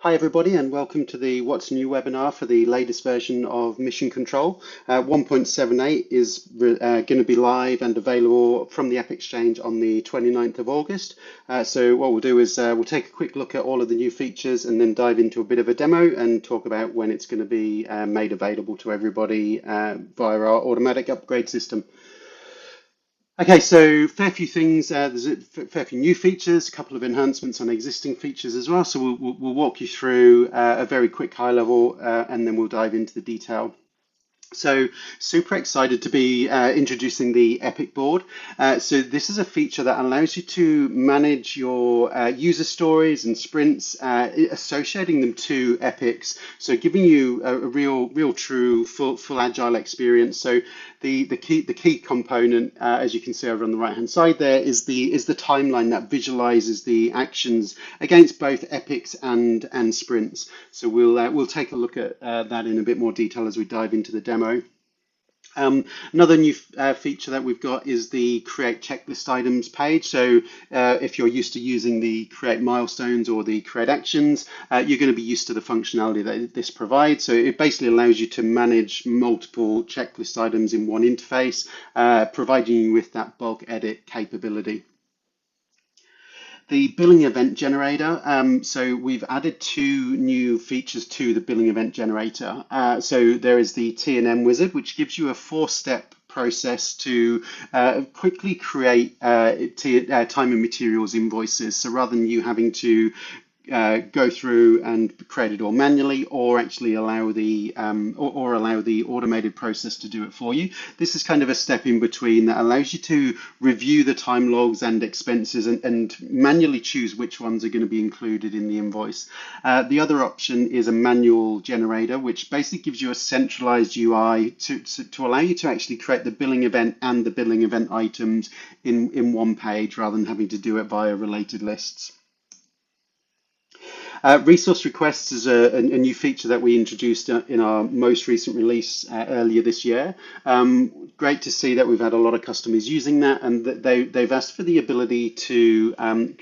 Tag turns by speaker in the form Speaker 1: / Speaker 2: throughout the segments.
Speaker 1: Hi, everybody, and welcome to the What's New webinar for the latest version of Mission Control. 1.78 is going to be live and available from the App Exchange on the 29th of August. So what we'll do is we'll take a quick look at all of the new features and then dive into a bit of a demo and talk about when it's going to be made available to everybody via our automatic upgrade system. Okay, so fair few things. There's a fair few new features, a couple of enhancements on existing features as well. So we'll walk you through a very quick high level, and then we'll dive into the detail. So super excited to be introducing the Epic board. So this is a feature that allows you to manage your user stories and sprints, associating them to epics. So giving you a real true full agile experience. So the key component, as you can see over on the right hand side there, is the timeline that visualizes the actions against both epics and sprints. So we'll take a look at that in a bit more detail as we dive into the demo. Another new feature that we've got is the create checklist items page. So if you're used to using the create milestones or the create actions, you're going to be used to the functionality that this provides. So it basically allows you to manage multiple checklist items in one interface, providing you with that bulk edit capability. The billing event generator. So we've added two new features to the billing event generator. So there is the T&M wizard, which gives you a four-step process to quickly create time and materials invoices. So rather than you having to go through and create it all manually, or actually allow the allow the automated process to do it for you. This is kind of a step in between that allows you to review the time logs and expenses and manually choose which ones are going to be included in the invoice. The other option is a manual generator, which basically gives you a centralized UI to allow you to actually create the billing event and the billing event items in one page rather than having to do it via related lists. Resource requests is a new feature that we introduced in our most recent release earlier this year. Great to see that we've had a lot of customers using that, and that they've asked for the ability to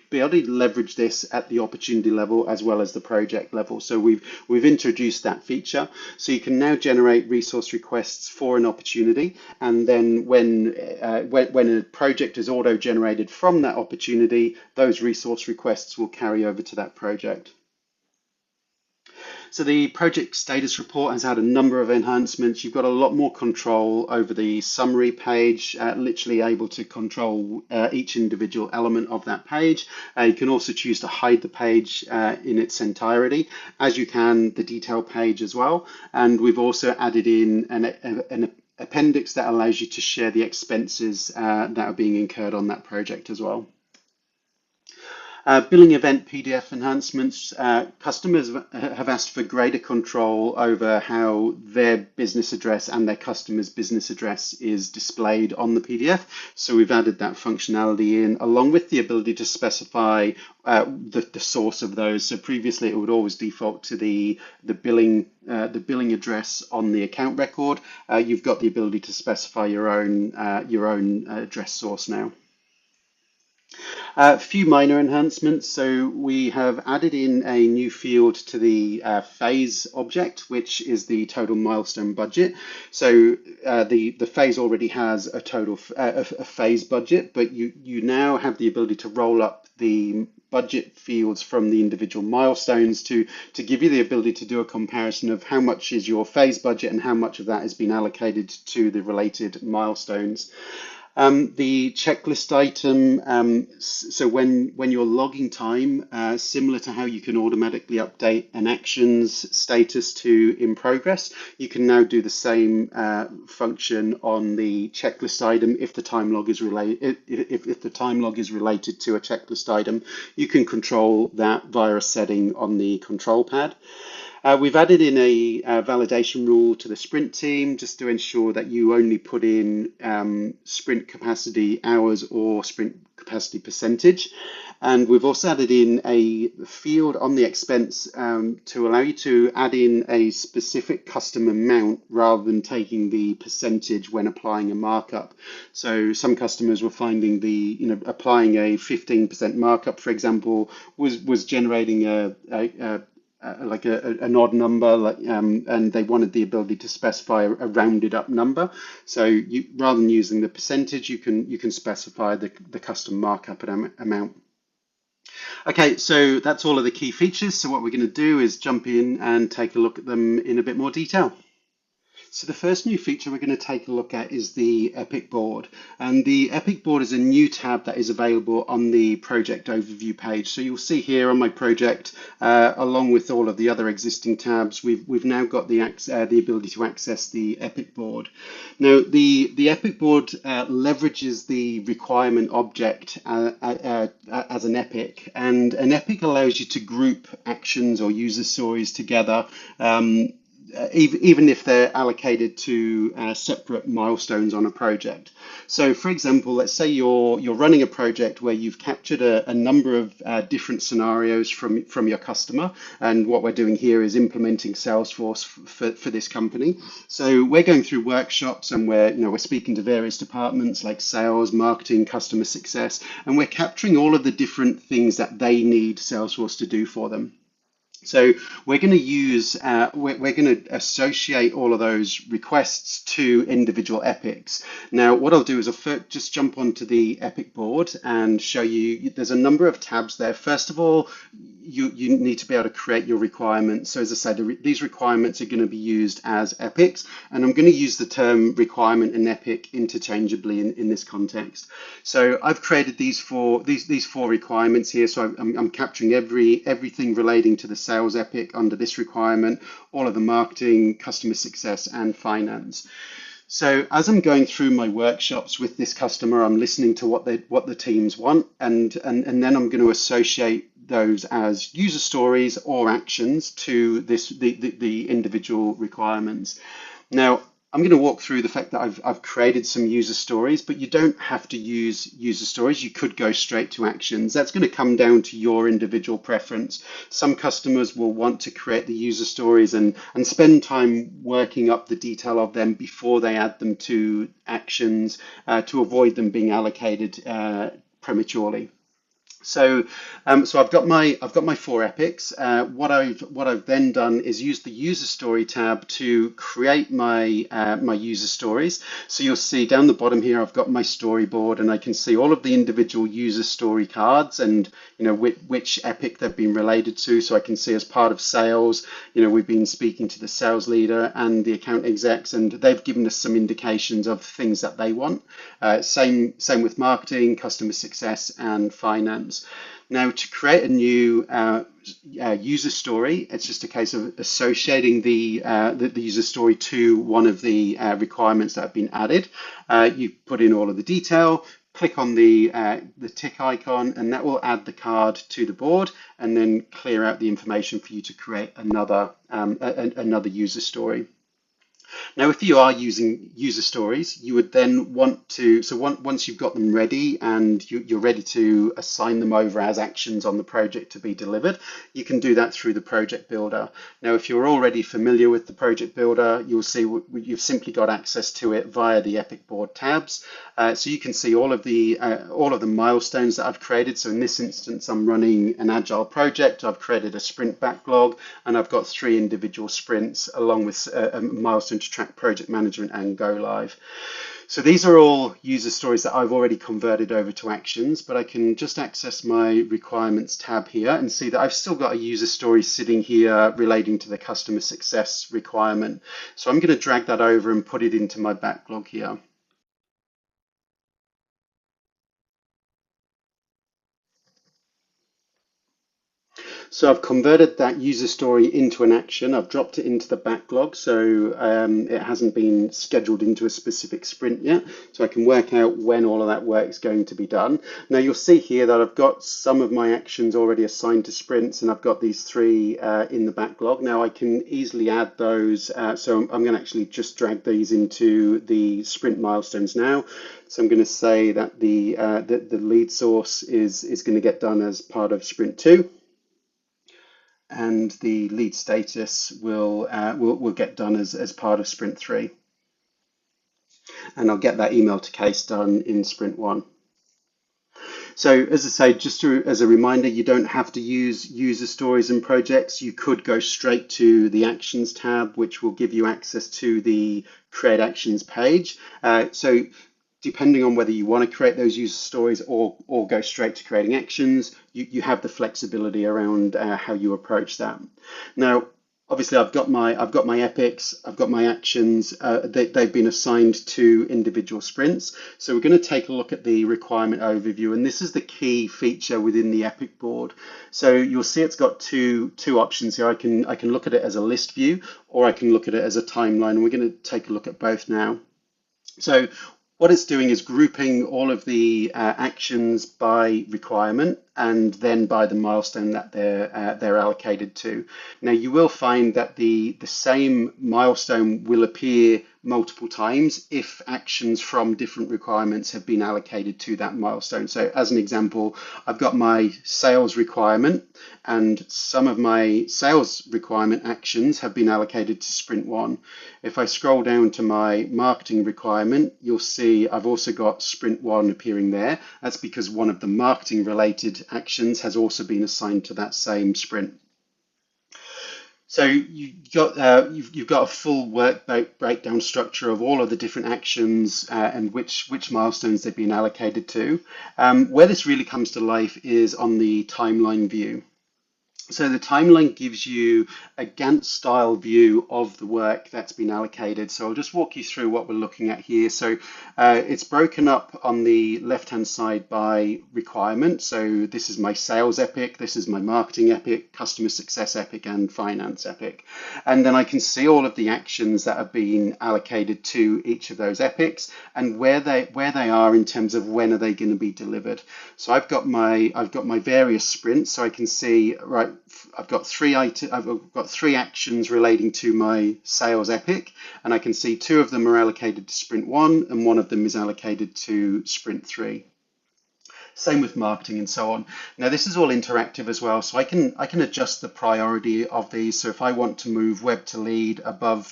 Speaker 1: be able to leverage this at the opportunity level as well as the project level. So we've introduced that feature, so you can now generate resource requests for an opportunity, and then when a project is auto-generated from that opportunity, those resource requests will carry over to that project. So the project status report has had a number of enhancements. You've got a lot more control over the summary page, literally able to control each individual element of that page. You can also choose to hide the page in its entirety, as you can the detail page as well. And we've also added in an appendix that allows you to share the expenses that are being incurred on that project as well. Billing event PDF enhancements. Customers have asked for greater control over how their business address and their customer's business address is displayed on the PDF. So we've added that functionality in, along with the ability to specify the source of those. So previously it would always default to the billing address on the account record. You've got the ability to specify your own address source now. A few minor enhancements. So we have added in a new field to the phase object, which is the total milestone budget. So the phase already has a total a phase budget, but you now have the ability to roll up the budget fields from the individual milestones to give you the ability to do a comparison of how much is your phase budget and how much of that has been allocated to the related milestones. The checklist item, so when you're logging time, similar to how you can automatically update an actions status to in progress, you can now do the same function on the checklist item if the time log is related. If the time log is related to a checklist item, you can control that via a setting on the control pad. We've added in a validation rule to the sprint team just to ensure that you only put in sprint capacity hours or sprint capacity percentage. And we've also added in a field on the expense to allow you to add in a specific custom amount rather than taking the percentage when applying a markup. So some customers were finding applying a 15% markup, for example, was generating a like an odd number, like, and they wanted the ability to specify a rounded up number. So rather than using the percentage, you can specify the custom markup amount. Okay, so that's all of the key features. So what we're going to do is jump in and take a look at them in a bit more detail. So the first new feature we're going to take a look at is the Epic board. And the Epic board is a new tab that is available on the project overview page. So you'll see here on my project, along with all of the other existing tabs, we've now got the ability to access the Epic board. Now the Epic board leverages the requirement object as an epic, and an epic allows you to group actions or user stories together. Even if they're allocated to separate milestones on a project. So, for example, let's say you're running a project where you've captured a number of different scenarios from your customer, and what we're doing here is implementing Salesforce for this company. So we're going through workshops, and we're speaking to various departments like sales, marketing, customer success, and we're capturing all of the different things that they need Salesforce to do for them. So we're going to we're going to associate all of those requests to individual epics. Now, what I'll do is I'll just jump onto the epic board and show you. There's a number of tabs there. First of all, you need to be able to create your requirements. So as I said, these requirements are going to be used as epics, and I'm going to use the term requirement and epic interchangeably in this context. So I've created these four requirements here. So I'm capturing everything relating to the sales epic under this requirement, all of the marketing, customer success, and finance. So as I'm going through my workshops with this customer, I'm listening to what the teams want, and then I'm going to associate those as user stories or actions to the individual requirements. Now, I'm going to walk through the fact that I've created some user stories, but you don't have to use user stories. You could go straight to actions. That's going to come down to your individual preference. Some customers will want to create the user stories and spend time working up the detail of them before they add them to actions to avoid them being allocated prematurely. So I've got my four epics. What I've then done is use the user story tab to create my user stories. So you'll see down the bottom here, I've got my storyboard, and I can see all of the individual user story cards, and which epic they've been related to. So I can see as part of sales, we've been speaking to the sales leader and the account execs, and they've given us some indications of things that they want. Same with marketing, customer success, and finance. Now, to create a new user story, it's just a case of associating the user story to one of the requirements that have been added. You put in all of the detail, click on the tick icon, and that will add the card to the board, and then clear out the information for you to create another user story. Now, if you are using user stories, you would then want to, so once you've got them ready and you're ready to assign them over as actions on the project to be delivered, you can do that through the project builder. Now, if you're already familiar with the project builder, you'll see you've simply got access to it via the Epic Board tabs. So you can see all of the milestones that I've created. So in this instance, I'm running an agile project. I've created a sprint backlog, and I've got 3 individual sprints along with a milestone to track project management and go live. So these are all user stories that I've already converted over to actions, but I can just access my requirements tab here and see that I've still got a user story sitting here relating to the customer success requirement. So I'm going to drag that over and put it into my backlog here. So I've converted that user story into an action. I've dropped it into the backlog, so it hasn't been scheduled into a specific sprint yet. So I can work out when all of that work is going to be done. Now you'll see here that I've got some of my actions already assigned to sprints, and I've got these 3 in the backlog. Now I can easily add those. So I'm going to actually just drag these into the sprint milestones now. So I'm going to say that the lead source is going to get done as part of sprint 2. And the lead status will get done as part of sprint 3. And I'll get that email to case done in sprint 1. So as I say, as a reminder, you don't have to use user stories and projects. You could go straight to the Actions tab, which will give you access to the Create Actions page. So depending on whether you want to create those user stories or go straight to creating actions, you have the flexibility around how you approach that. Now, obviously, I've got my epics, I've got my actions. They've been assigned to individual sprints. So we're going to take a look at the requirement overview, and this is the key feature within the epic board. So you'll see it's got two options here. I can look at it as a list view, or I can look at it as a timeline. And we're going to take a look at both now. So what it's doing is grouping all of the actions by requirement and then by the milestone that they're allocated to. Now you will find that the same milestone will appear multiple times if actions from different requirements have been allocated to that milestone. So as an example, I've got my sales requirement, and some of my sales requirement actions have been allocated to sprint 1. If I scroll down to my marketing requirement, you'll see I've also got sprint 1 appearing there. That's because one of the marketing related actions has also been assigned to that same sprint. So you've got a full work breakdown structure of all of the different actions and which milestones they've been allocated to. Where this really comes to life is on the timeline view. So the timeline gives you a Gantt style view of the work that's been allocated. So I'll just walk you through what we're looking at here. So it's broken up on the left hand side by requirement. So this is my sales epic, this is my marketing epic, customer success epic, and finance epic. And then I can see all of the actions that have been allocated to each of those epics and where they are in terms of when are they going to be delivered. So I've got my various sprints, so I can see, right, I've got three actions relating to my sales epic, and I can see 2 of them are allocated to sprint 1 and 1 of them is allocated to sprint 3. Same with marketing and so on. Now this is all interactive as well, so I can adjust the priority of these. So if I want to move web to lead above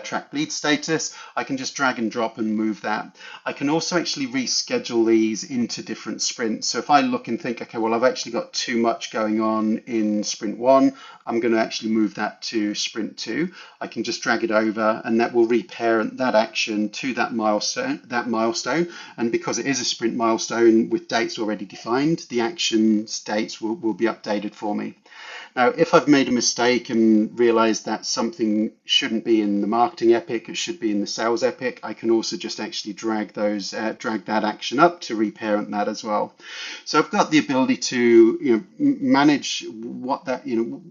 Speaker 1: track lead status, I can just drag and drop and move that. I can also actually reschedule these into different sprints. So if I look and think, okay, well, I've actually got too much going on in sprint 1, I'm going to actually move that to sprint 2. I can just drag it over and that will reparent that action to that milestone. And because it is a sprint milestone with dates already defined, the action's dates will be updated for me. Now, if I've made a mistake and realized that something shouldn't be in the marketing epic, it should be in the sales epic, I can also just actually drag that action up to reparent that as well. So I've got the ability to manage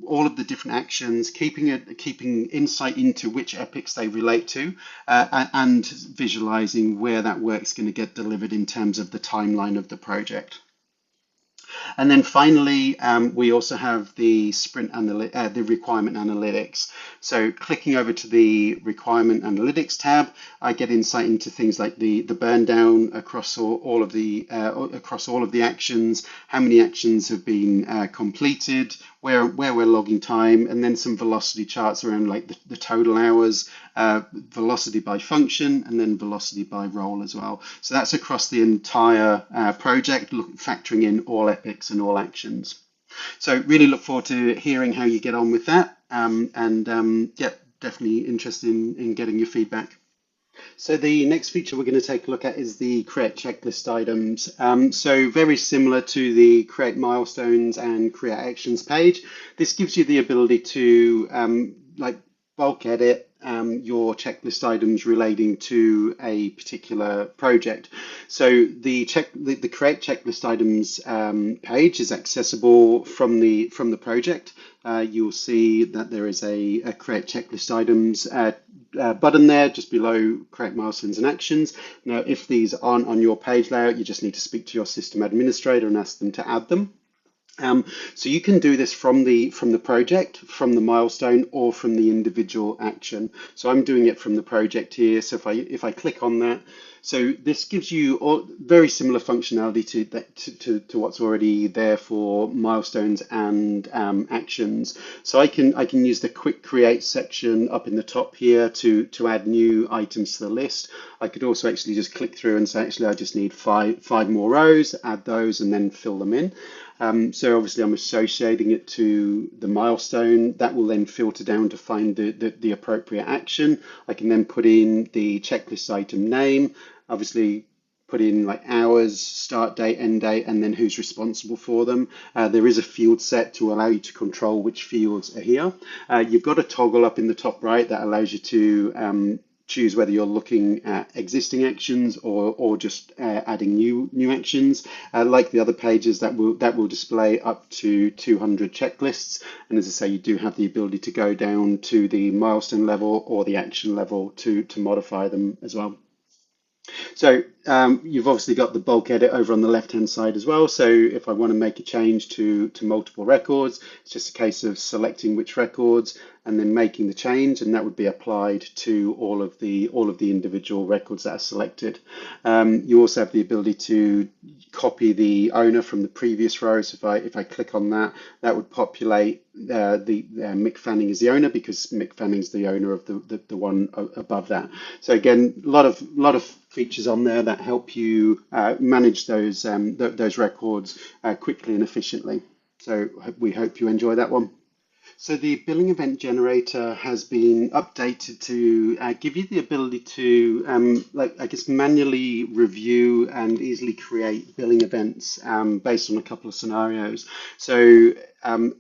Speaker 1: all of the different actions, keeping insight into which epics they relate to, and visualizing where that work's going to get delivered in terms of the timeline of the project. And then finally, we also have the the requirement analytics. So clicking over to the requirement analytics tab, I get insight into things like the burn down across all of the actions, how many actions have been completed, where we're logging time, and then some velocity charts around like the total hours, velocity by function, and then velocity by role as well. So that's across the entire project, factoring in all epics and all actions. So really look forward to hearing how you get on with that, yeah, definitely interested in getting your feedback. So the next feature we're going to take a look at is the create checklist items. So very similar to the create milestones and create actions page, this gives you the ability to like bulk edit your checklist items relating to a particular project. So the create checklist items page is accessible from the project. You'll see that there is a create checklist items button there just below create milestones and actions. Now, if these aren't on your page layout, you just need to speak to your system administrator and ask them to add them. So you can do this from the project, from the milestone, or from the individual action. So I'm doing it from the project here. So if I click on that, So this gives you all, very similar functionality to what's already there for milestones and actions. So I can use the quick create section up in the top here to add new items to the list. I could also actually just click through and say, actually, I just need five more rows, add those, and then fill them in. So obviously I'm associating it to the milestone. That will then filter down to find the appropriate action. I can then put in the checklist item name, obviously put in like hours, start date, end date, and then who's responsible for them. There is a field set to allow you to control which fields are here. You've got a toggle up in the top right that allows you to choose whether you're looking at existing actions or just adding new actions. Like the other pages, that will display up to 200 checklists. And as I say, you do have the ability to go down to the milestone level or the action level to modify them as well. So you've obviously got the bulk edit over on the left-hand side as well. So if I want to make a change to multiple records, it's just a case of selecting which records and then making the change, and that would be applied to all of the individual records that are selected. You also have the ability to copy the owner from the previous row. So if I click on that, that would populate Mick Fanning is the owner because Mick Fanning is the owner of the one above that. So again, a lot of features on there that help you manage those records quickly and efficiently. So we hope you enjoy that one. So the billing event generator has been updated to give you the ability to, like I guess, manually review and easily create billing events based on a couple of scenarios. So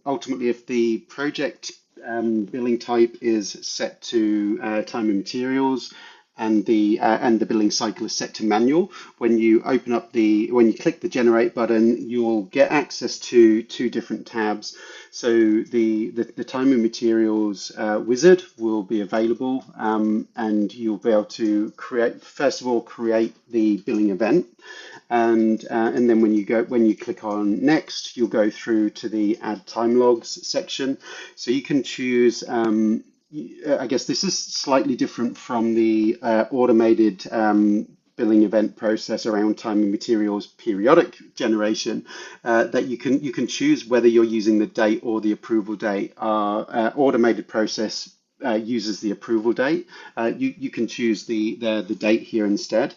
Speaker 1: ultimately, if the project billing type is set to time and materials, and the billing cycle is set to manual. When you click the generate button, you'll get access to two different tabs. So the time and materials wizard will be available, and you'll be able to first of all create the billing event, and then when you click on next, you'll go through to the add time logs section. So you can choose. I guess this is slightly different from the automated billing event process around time and materials periodic generation, that you can choose whether you're using the date or the approval date. Our automated process uses the approval date. You can choose the date here instead.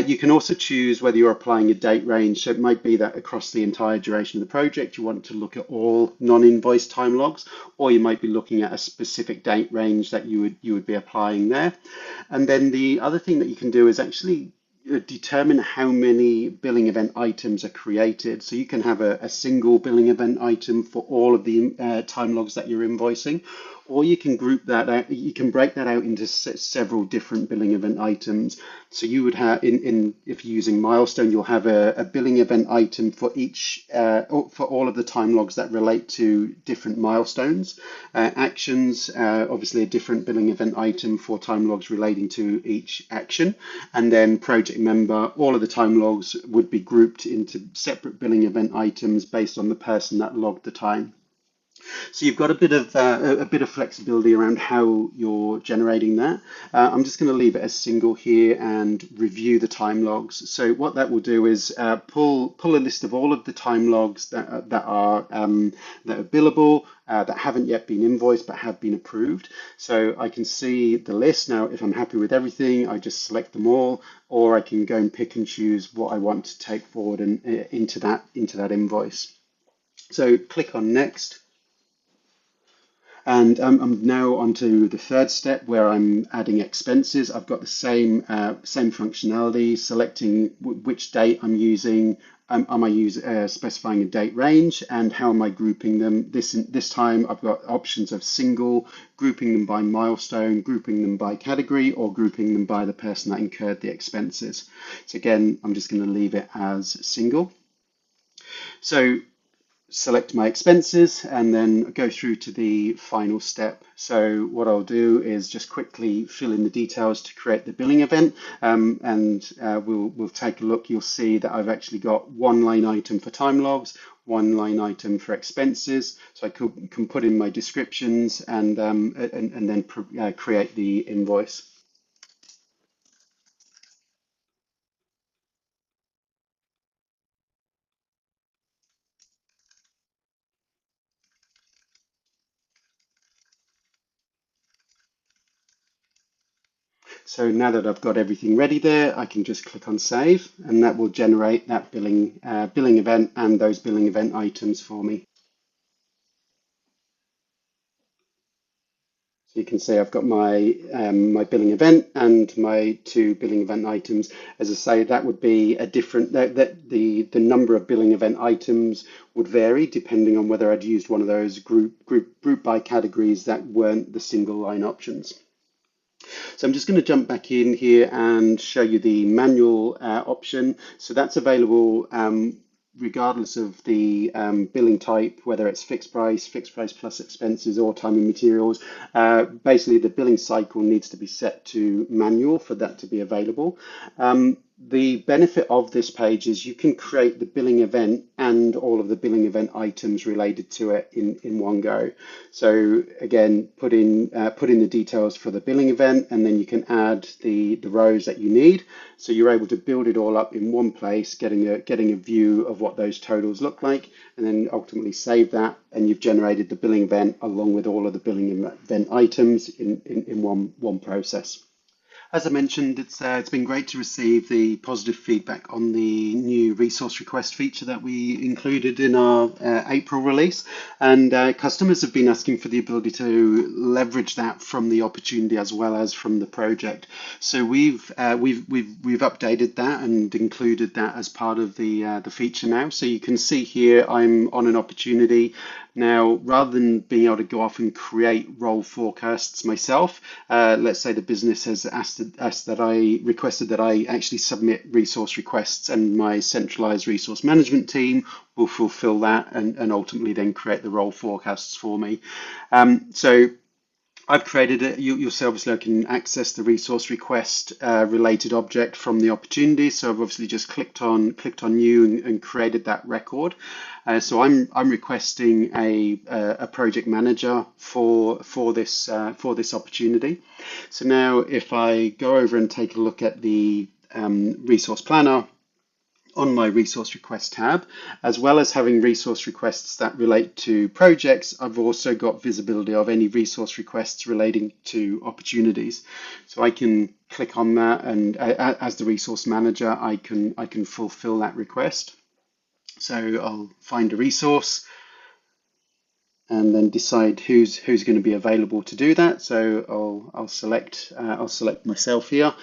Speaker 1: You can also choose whether you're applying a date range. So it might be that across the entire duration of the project, you want to look at all non-invoice time logs, or you might be looking at a specific date range that you would be applying there. And then the other thing that you can do is actually determine how many billing event items are created. So you can have a single billing event item for all of the time logs that you're invoicing, or you can group that out. You can break that out into several different billing event items. So you would have, if you're using milestone, you'll have a billing event item for each, for all of the time logs that relate to different milestones. Actions, obviously a different billing event item for time logs relating to each action. And then project member, all of the time logs would be grouped into separate billing event items based on the person that logged the time. So you've got a bit of flexibility around how you're generating that. I'm just going to leave it as single here and review the time logs. So what that will do is pull a list of all of the time logs that are billable, that haven't yet been invoiced but have been approved. So I can see the list now. If I'm happy with everything, I just select them all, or I can go and pick and choose what I want to take forward and into that invoice. So click on next. And I'm now onto the third step where I'm adding expenses. I've got the same functionality, selecting which date I'm using. Am I specifying a date range, and how am I grouping them? This time I've got options of single, grouping them by milestone, grouping them by category, or grouping them by the person that incurred the expenses. So again, I'm just going to leave it as single. So select my expenses and then go through to the final step. So what I'll do is just quickly fill in the details to create the billing event, and we'll take a look. You'll see that I've actually got one line item for time logs, one line item for expenses. So I can put in my descriptions and then create the invoice. So now that I've got everything ready there, I can just click on save, and that will generate that billing event and those billing event items for me. So you can see I've got my billing event and my two billing event items. As I say, that would be a different that the number of billing event items would vary depending on whether I'd used one of those group by categories that weren't the single line options. So I'm just going to jump back in here and show you the manual option. So that's available regardless of the billing type, whether it's fixed price plus expenses, or time and materials. Basically, the billing cycle needs to be set to manual for that to be available. The benefit of this page is you can create the billing event and all of the billing event items related to it in one go. So again, put in the details for the billing event, and then you can add the rows that you need. So you're able to build it all up in one place, getting a view of what those totals look like, and then ultimately save that, and you've generated the billing event along with all of the billing event items in one process. As I mentioned, it's been great to receive the positive feedback on the new resource request feature that we included in our April release, and customers have been asking for the ability to leverage that from the opportunity as well as from the project. So we've updated that and included that as part of the feature now. So you can see here I'm on an opportunity. Now, rather than being able to go off and create role forecasts myself, let's say the business has requested that I actually submit resource requests, and my centralized resource management team will fulfill that and ultimately then create the role forecasts for me. So I've created it. You'll see obviously I can access the resource request related object from the opportunity. So I've obviously just clicked on new and created that record. So I'm requesting a project manager for this opportunity. So now if I go over and take a look at the resource planner on my resource request tab, as well as having resource requests that relate to projects, I've also got visibility of any resource requests relating to opportunities. So I can click on that, and as the resource manager, I can fulfill that request. So I'll find a resource and then decide who's going to be available to do that. So I'll select myself here.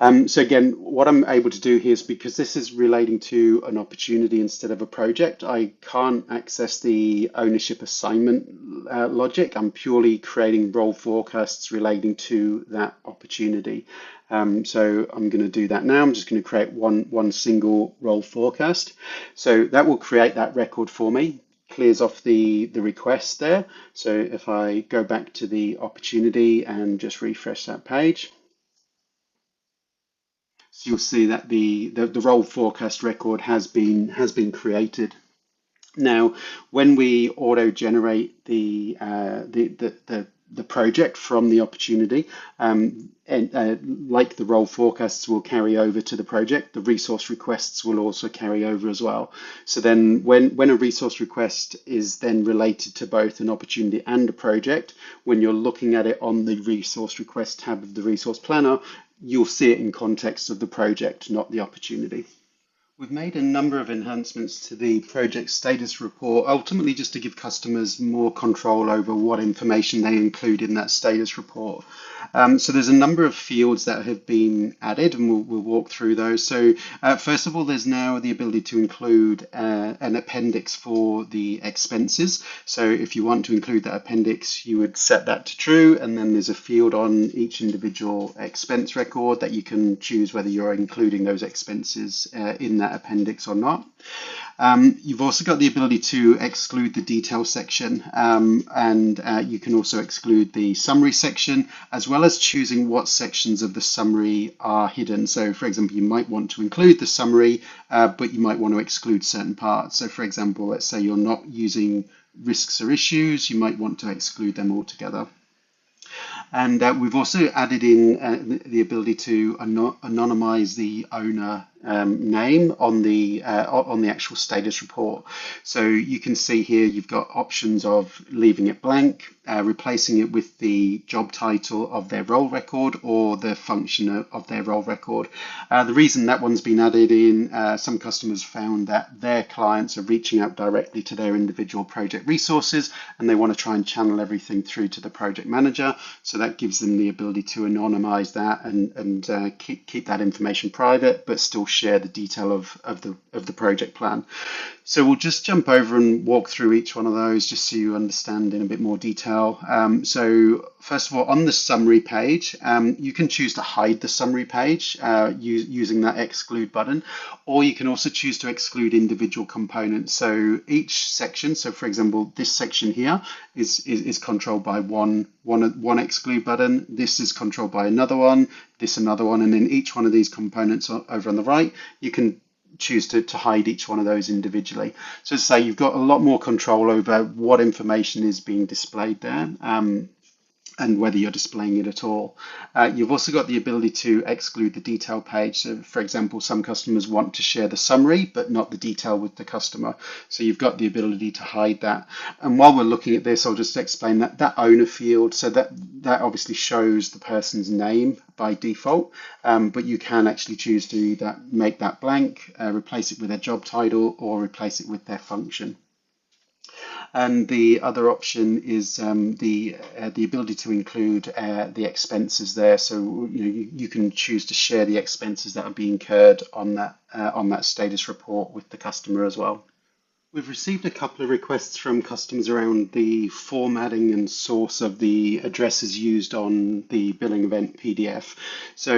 Speaker 1: So again, what I'm able to do here is, because this is relating to an opportunity instead of a project, I can't access the ownership assignment logic. I'm purely creating role forecasts relating to that opportunity. So I'm going to do that now. I'm just going to create one single role forecast. So that will create that record for me, clears off the request there. So if I go back to the opportunity and just refresh that page, so you'll see that the role forecast record has been created. Now, when we auto generate the project from the opportunity, like the role forecasts will carry over to the project, the resource requests will also carry over as well. So then when a resource request is then related to both an opportunity and a project, when you're looking at it on the resource request tab of the resource planner, you'll see it in context of the project, not the opportunity. We've made a number of enhancements to the project status report, ultimately just to give customers more control over what information they include in that status report. So there's a number of fields that have been added, and we'll walk through those. So first of all, there's now the ability to include an appendix for the expenses. So if you want to include that appendix, you would set that to true, and then there's a field on each individual expense record that you can choose whether you're including those expenses in that appendix or not. You've also got the ability to exclude the detail section, and you can also exclude the summary section, as well as choosing what sections of the summary are hidden. So for example, you might want to include the summary, but you might want to exclude certain parts. So for example, let's say you're not using risks or issues, you might want to exclude them altogether. And we've also added in the ability to anonymize the owner name on the actual status report. So you can see here you've got options of leaving it blank, replacing it with the job title of their role record or the function of their role record. The reason that one's been added in, some customers found that their clients are reaching out directly to their individual project resources and they want to try and channel everything through to the project manager. So that gives them the ability to anonymize that and keep that information private, but still share the detail of the project plan. So we'll just jump over and walk through each one of those just so you understand in a bit more detail. So first of all, on the summary page, you can choose to hide the summary page using that exclude button, or you can also choose to exclude individual components. So each section, so for example, this section here is controlled by one exclude button. This is controlled by another one, this another one, and then each one of these components over on the right, you can choose to hide each one of those individually. So to say you've got a lot more control over what information is being displayed there, and whether you're displaying it at all. You've also got the ability to exclude the detail page. So for example, some customers want to share the summary, but not the detail with the customer. So you've got the ability to hide that. And while we're looking at this, I'll just explain that owner field. So that obviously shows the person's name by default, but you can actually choose to make that blank, replace it with their job title, or replace it with their function. And the other option is the ability to include the expenses there. So you can choose to share the expenses that are being incurred on that status report with the customer as well. We've received a couple of requests from customers around the formatting and source of the addresses used on the billing event PDF. So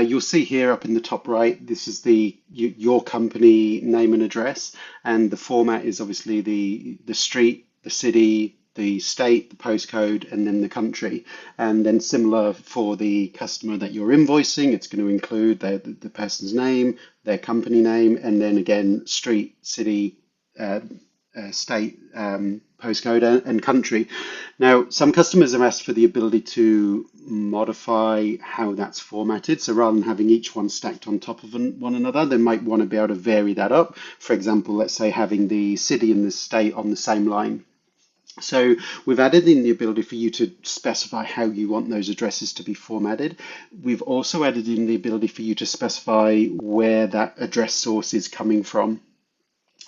Speaker 1: you'll see here up in the top right, this is your company name and address, and the format is obviously the street, the city, the state, the postcode, and then the country. And then similar for the customer that you're invoicing, it's going to include the person's name, their company name, and then again, street, city, state, postcode, and country. Now, some customers have asked for the ability to modify how that's formatted. So rather than having each one stacked on top of one another, they might want to be able to vary that up. For example, let's say having the city and the state on the same line. So we've added in the ability for you to specify how you want those addresses to be formatted. We've also added in the ability for you to specify where that address source is coming from.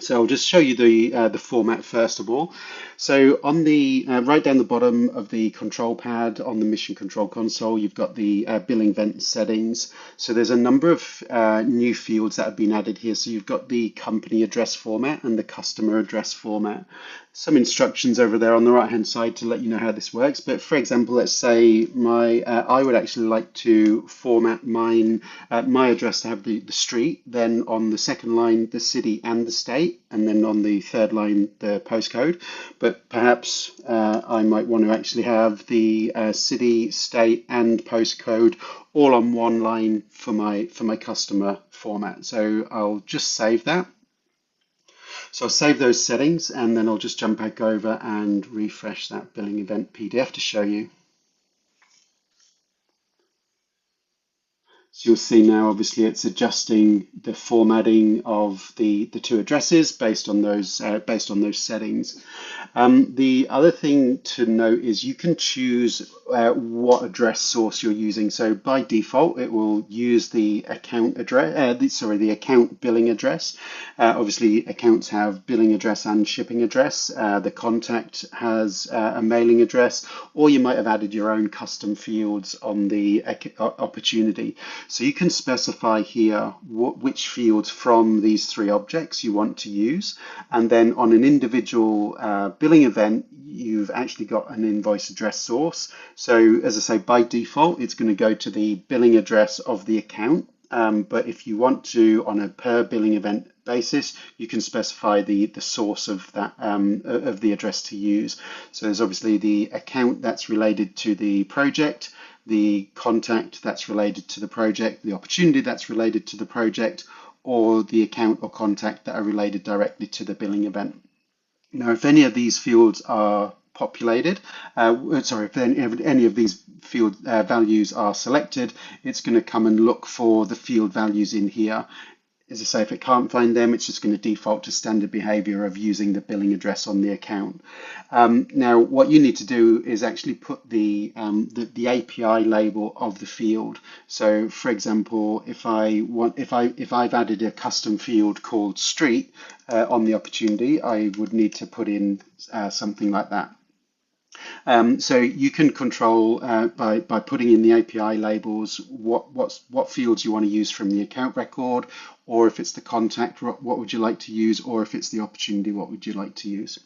Speaker 1: So I'll just show you the format first of all. So on the right down the bottom of the control pad on the mission control console, you've got the billing event settings. So there's a number of new fields that have been added here. So you've got the company address format and the customer address format. Some instructions over there on the right hand side to let you know how this works. But for example, let's say I would actually like to format my address to have the street, then on the second line the city and the state, and then on the third line the postcode. But perhaps I might want to actually have the city, state, and postcode all on one line for my customer format. So I'll just save that. So I'll save those settings and then I'll just jump back over and refresh that billing event PDF to show you. So you'll see now, obviously, it's adjusting the formatting of the two addresses based on those settings. The other thing to note is you can choose what address source you're using. So by default, it will use the account address, the account billing address. Obviously, accounts have billing address and shipping address. The contact has a mailing address, or you might have added your own custom fields on the opportunity. So you can specify here which fields from these three objects you want to use. And then on an individual billing event, you've actually got an invoice address source. So as I say, by default, it's going to go to the billing address of the account. But if you want to, on a per billing event basis, you can specify the source of that of the address to use. So there's obviously the account that's related to the project, the contact that's related to the project, the opportunity that's related to the project, or the account or contact that are related directly to the billing event. Now, if any of these fields are populated, if any of these field values are selected, it's going to come and look for the field values in here. as I say, if it can't find them, it's just going to default to standard behavior of using the billing address on the account. Now, what you need to do is actually put the API label of the field. So, for example, if I've added a custom field called street on the opportunity, I would need to put in something like that. So you can control by putting in the API labels what fields you want to use from the account record, or if it's the contact, what would you like to use, or if it's the opportunity, what would you like to use.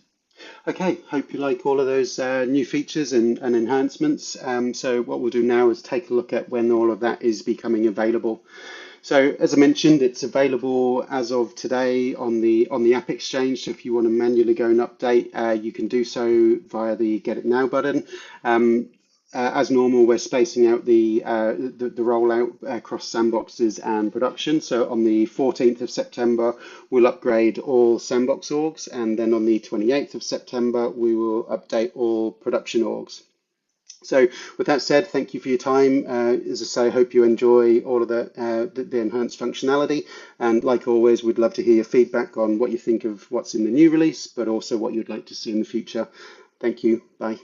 Speaker 1: Okay, hope you like all of those new features and enhancements. So what we'll do now is take a look at when all of that is becoming available. So as I mentioned, it's available as of today on the App Exchange. So if you want to manually go and update, you can do so via the Get It Now button. As normal, we're spacing out the rollout across sandboxes and production. So on the 14th of September, we'll upgrade all sandbox orgs, and then on the 28th of September, we will update all production orgs. So with that said, thank you for your time. As I say, I hope you enjoy all of the enhanced functionality. And like always, we'd love to hear your feedback on what you think of what's in the new release, but also what you'd like to see in the future. Thank you. Bye.